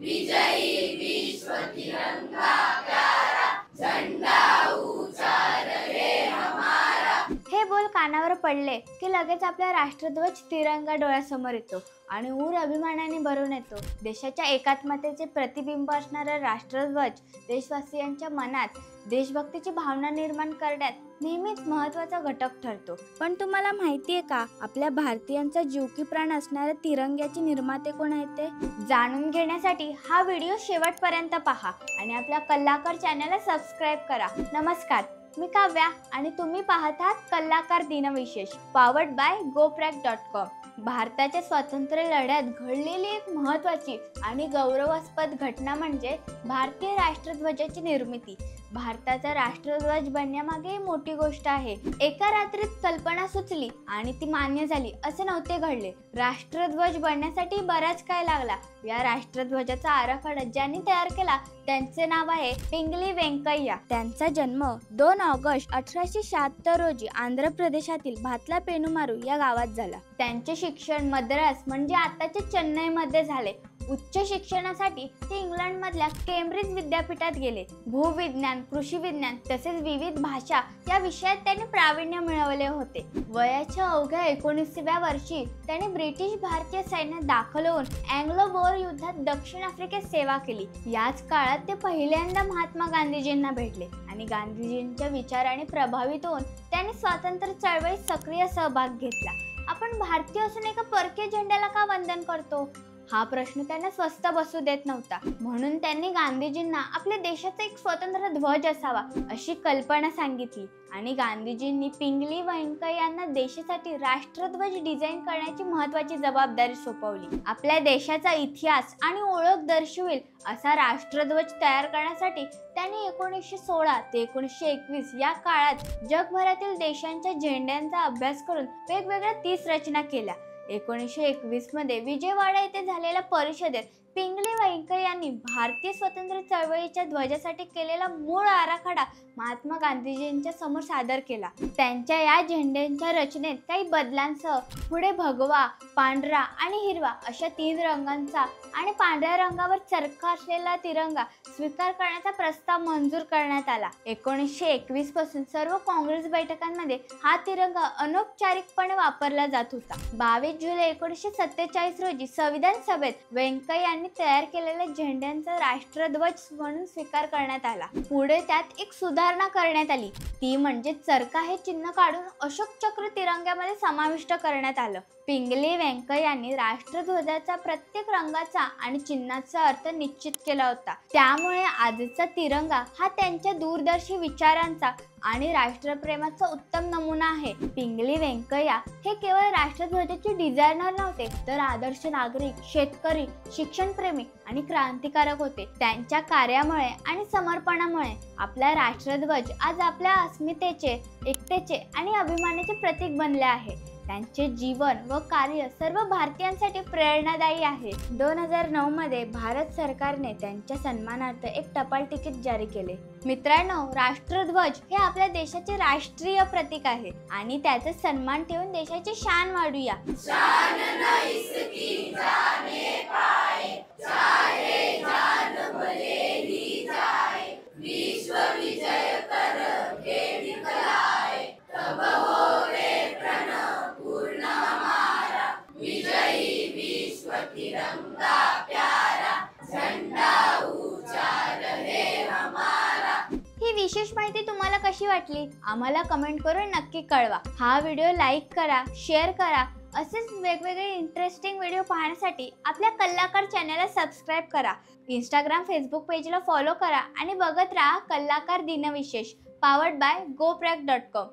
विजयी विश्व तिरंगा प्यारा, झंडा ऊंचा रहे हमारा। हे बोल कानावर पडले की लगेच आपला राष्ट्रध्वज तिरंगा डोळ्यासमोर येतो आणि ऊर अभिमानाने भरून येतो। देशाच्या एकात्मतेचे प्रतिबिंब असणारा राष्ट्रध्वज देशवासियांच्या मनात देशभक्तीची भावना निर्माण करण्यात नेहमीच महत्त्वाचा घटक ठरतो। पण तुम्हाला माहिती आहे का, आपल्या भारतीयांचा जीव की प्राण असणाऱ्या तिरंग्याचे निर्माते कोण आहेत ते? जाणून घेण्यासाठी हा व्हिडिओ शेवटपर्यंत पहा आणि आपल्या कलाकार चॅनलला सबस्क्राईब करा। नमस्कार, मी काव्या आणि तुम्ही पाहत आहात कलाकार दिनविशेष, पॉवर्ड बाय GoPract.com। भारताच्या स्वातंत्र्य लढ्यात घडलेली एक महत्त्वाची आणि गौरवास्पद घटना म्हणजे भारतीय राष्ट्रध्वजाची निर्मिती। भारताचा राष्ट्रध्वज बनण्यामागे मोठी गोष्ट आहे। एका रात्रीत कल्पना सुचली आणि ती मान्य झाली असे नव्हते घडले। राष्ट्रध्वज बनण्यासाठी बराच काळ लागला। या राष्ट्रध्वजाचा आराखडा ज्यांनी तयार केला त्यांचे नाव आहे पिंगली वेंकय्या। त्यांचा जन्म 2 ऑगस्ट 1876 रोजी आंध्र प्रदेशातील भातला पेनुमारू या गावात झाला। त्यांचे शिक्षण मद्रास म्हणजे आताच्या चेन्नईमध्ये झाले। उच्च शिक्षणासाठी ते इंग्लंडमधल्या केम्ब्रिज विद्यापीठात गेले। भूविज्ञान, कृषी विज्ञान तसेच विविध भाषा या विषयात त्यांनी प्रावीण्य मिळवले होते। वयाच्या अवघ्या 19व्या वर्षी त्यांनी ब्रिटिश भारतीय सैन्यात दाखल होऊन अँग्लो बोअर युद्धात दक्षिण आफ्रिकेत सेवा केली। याच काळात ते पहिल्यांदा महात्मा गांधीजींना भेटले आणि गांधीजींच्या विचाराने प्रभावित होऊन त्यांनी स्वातंत्र्य चळवळीत सक्रिय सहभाग घेतला। आपण भारतीय असून एका परकीय झेंड्याला का वंदन करतो, हा प्रश्न त्यांना स्वस्थ बसू देत नव्हता। म्हणून त्यांनी गांधीजींना आपल्या देशाचा एक स्वतंत्र ध्वज असावा अशी कल्पना सांगितली आणि गांधीजींनी पिंगली वेंकय्यांना देशासाठी राष्ट्रध्वज डिझाईन करण्याची महत्त्वाची जबाबदारी सोपवली। आपल्या देशाचा इतिहास आणि ओळख दर्शवेल असा राष्ट्रध्वज तयार करण्यासाठी त्यांनी 1916 ते 1921 या काळात जगभरातील देशांच्या झेंड्यांचा अभ्यास करून वेगवेगळ्या 30 रचना केल्या। 1921 मध्ये विजयवाडा येथे झालेल्या परिषदेत पिंगली वेंकय्यांनी भारतीय स्वातंत्र्य चळवळीच्या ध्वजासाठी केलेला मूळ आराखडा महात्मा गांधीजींच्या समोर सादर केला। त्यांच्या या झेंड्यांच्या रचनेत काही बदलांसह पुढे भगवा, पांढरा आणि हिरवा अशा 3 रंगांचा आणि पांढऱ्या रंगावर चरखा असलेला तिरंगा स्वीकार करण्याचा प्रस्ताव मंजूर करण्यात आला। 1921 पासून सर्व काँग्रेस बैठकांमध्ये हा तिरंगा अनौपचारिकपणे वापरला जात होता। 22 जुलै 1947 रोजी संविधान सभेत वेंकय्यांनी तयार केलेल्या झेंड्यांचा राष्ट्रध्वज म्हणून स्वीकार करण्यात आला। पुढे त्यात एक सुधारणा करण्यात आली, ती म्हणजे चरखा हे चिन्ह काढून अशोक चक्र तिरंग्यामध्ये समाविष्ट करण्यात आलं। पिंगली वेंकय्यांनी राष्ट्रध्वजाचा प्रत्येक रंगाचा आणि चिन्हाचा अर्थ निश्चित केला होता। त्यामुळे आजचा तिरंगा हा त्यांच्या दूरदर्शी विचारांचा आणि राष्ट्रप्रेमाचा उत्तम नमुना आहे। पिंगली वेंकय्या हे केवळ राष्ट्रध्वजाचे डिझायनर नव्हते, तर आदर्श नागरिक, शेतकरी, शिक्षणप्रेमी आणि क्रांतिकारक होते। त्यांच्या कार्यामुळे आणि समर्पणामुळे आपला राष्ट्रध्वज आज आपल्या अस्मितेचे, एकतेचे आणि अभिमानाचे प्रतीक बनले आहे। त्यांचे जीवन व कार्य सर्व भारतीयांसाठी प्रेरणादायी आहे। 2009 मध्ये भारत सरकारने त्यांच्या सन्मानार्थ एक टपाल तिकीट जारी केले। मित्रांनो, राष्ट्रध्वज हे आपल्या देशाचे राष्ट्रीय प्रतीक आहे आणि त्याचा सन्मान ठेवून देशाची शान वाढूया। शान न इसकी जाने पाए, चाहे जान भले ही जाए, विश्व विजय कर के दिखलाए, तब होवे प्रणव पूर्ण हमारा, विजयी विश्व तिरंगा प्यारा, झंडा ऊंचा रहे हमारा। ही विशेष माहिती तुम्हाला कशी वाटली आम्हाला कमेंट करून नक्की कळवा। हा व्हिडिओ लाईक करा, शेअर करा। असेच वेगवेगळे इंटरेस्टिंग व्हिडिओ पाहण्यासाठी आपल्या कलाकार चॅनलला सबस्क्राईब करा। इंस्टाग्राम, फेसबुक पेजला फॉलो करा आणि बघत राहा कलाकार दिनविशेष, पॉवर्ड बाय GoPract.com।